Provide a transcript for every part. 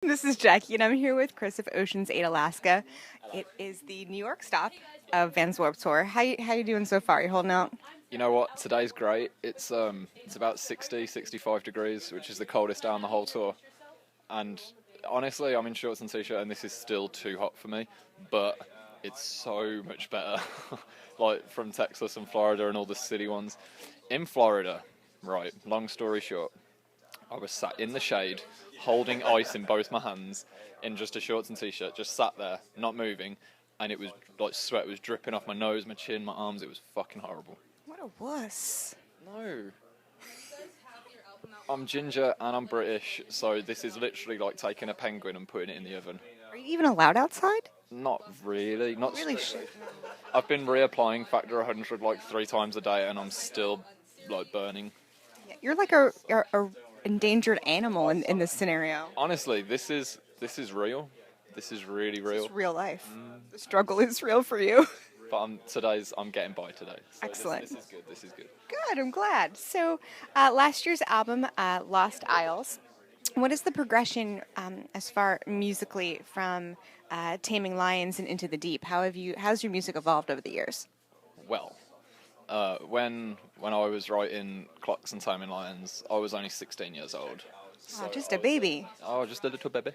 This is Jackie, and I'm here with Chris of Ocean's 8 Alaska. It is the New York stop of Vans Warped Tour. How you doing so far? You holding out? You know what? Today's great. It's about 60, 65 degrees, which is the coldest day on the whole tour. And honestly, I'm in shorts and t-shirt, and this is still too hot for me. But it's so much better, like from Texas and Florida and all the city ones. In Florida, right? Long story short, I was sat in the shade, holding ice in both my hands, in just a shorts and t-shirt, just sat there, not moving, and it was like sweat was dripping off my nose, my chin, my arms. It was fucking horrible. What a wuss. No. I'm ginger and I'm British, so this is literally like taking a penguin and putting it in the oven. Are you even allowed outside? Not really, not Really strictly. I've been reapplying Factor 100 like 3 times a day, and I'm still like burning. You're like a endangered animal in this scenario. Honestly, this is real. This is really real. It's real life. The struggle is real for you. But I'm getting by today. So Excellent. This is good. This is good. Good, I'm glad. So, last year's album, Lost Isles. What is the progression as far musically from Taming Lions and Into the Deep? How's your music evolved over the years? Well, when I was writing Clocks and Taming Lions, I was only 16 years old. So just a baby. Just a little baby.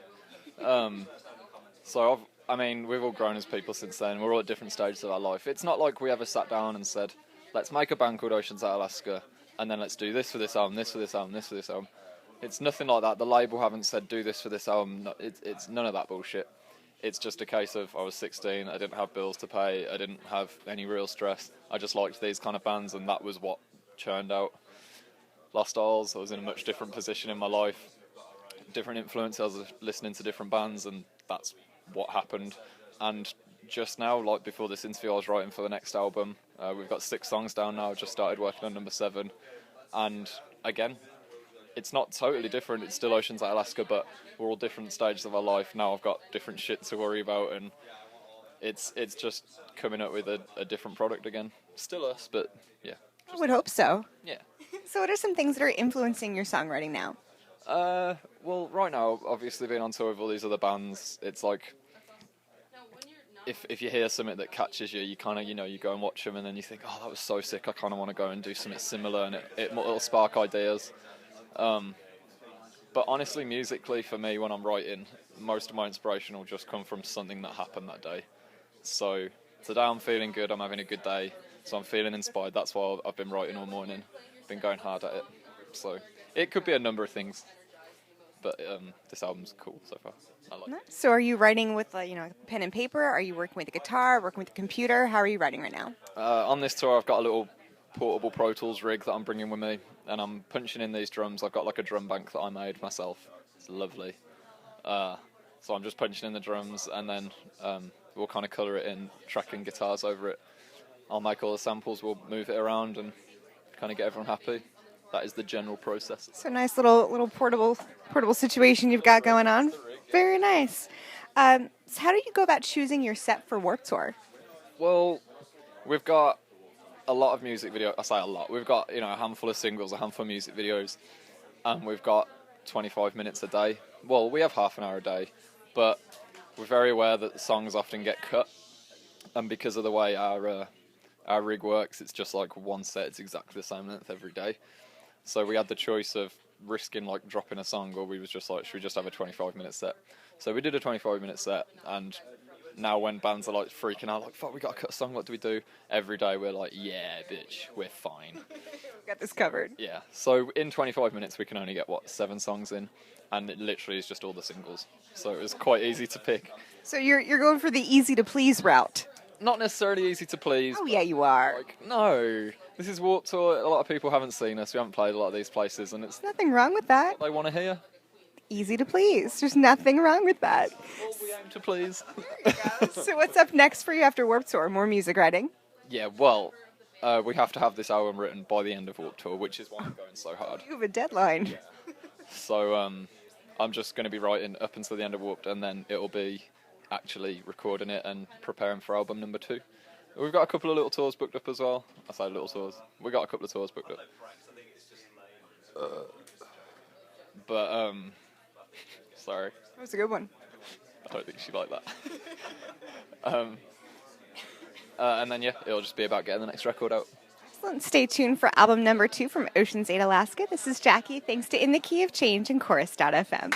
We've all grown as people since then. We're all at different stages of our life. It's not like we ever sat down and said, let's make a band called Ocean's 8 Alaska, and then let's do this for this album, this for this album, this for this album. It's nothing like that. The label haven't said, do this for this album. No, it's none of that bullshit. It's just a case of I was 16, I didn't have bills to pay, I didn't have any real stress. I just liked these kind of bands, and that was what churned out Lost Isles. I was in a much different position in my life, different influences. I was listening to different bands, and that's what happened. And just now, like before this interview, I was writing for the next album. We've got 6 songs down now. I just started working on number 7, and again, it's not totally different. It's still Ocean's 8 Alaska, but we're all different stages of our life. Now I've got different shit to worry about, and it's just coming up with a different product again. Still us, but yeah. I would hope so. Yeah. So what are some things that are influencing your songwriting now? Well, right now, obviously being on tour with all these other bands, it's like, if you hear something that catches you, you kind of, you go and watch them, and then you think, oh, that was so sick, I kind of want to go and do something similar, and it'll spark ideas. But honestly, musically, for me, when I'm writing, most of my inspiration will just come from something that happened that day. So today I'm feeling good, I'm having a good day, so I'm feeling inspired. That's why I've been writing all morning, been going hard at it. So it could be a number of things, but this album's cool so far. I like it. So are you writing with pen and paper? Are you working with a guitar, working with a computer? How are you writing right now? On this tour, I've got a little portable Pro Tools rig that I'm bringing with me, and I'm punching in these drums. I've got like a drum bank that I made myself. It's lovely. So I'm just punching in the drums, and then we'll kind of colour it in, tracking guitars over it. I'll make all the samples, we'll move it around and kind of get everyone happy. That is the general process. So nice little portable situation you've got going on. Very nice. So how do you go about choosing your set for Warped Tour? Well, we've got a lot of music videos. I say a lot. We've got a handful of singles, a handful of music videos, and we've got 25 minutes a day. Well, we have half an hour a day, but we're very aware that the songs often get cut, and because of the way our rig works, it's just like one set. It's exactly the same length every day. So we had the choice of risking like dropping a song, or we was just like, should we just have a 25-minute set? So we did a 25-minute set, and now when bands are like freaking out, like, fuck, we got to cut a song, what do we do? Every day we're like, yeah, bitch, we're fine. Got this covered. Yeah. So in 25 minutes we can only get, 7 songs in, and it literally is just all the singles. So it was quite easy to pick. So you're going for the easy to please route. Not necessarily easy to please. Oh yeah, you are. No. This is Warped Tour. A lot of people haven't seen us. We haven't played a lot of these places, and it's Nothing wrong with that. what they want to hear. Easy to please. There's nothing wrong with that. Well, we aim to please. So what's up next for you after Warped Tour? More music writing? Yeah, well, we have to have this album written by the end of Warped Tour, which is why I'm going so hard. You have a deadline. So I'm just going to be writing up until the end of Warped, and then it'll be actually recording it and preparing for album number 2. We've got a couple of little tours booked up as well. I say little tours. We got a couple of tours booked up. But sorry. That was a good one. I don't think she liked that. And then, yeah, it'll just be about getting the next record out. Excellent. Stay tuned for album number 2 from Ocean's 8, Alaska. This is Jackie. Thanks to In the Key of Change and Chorus.fm.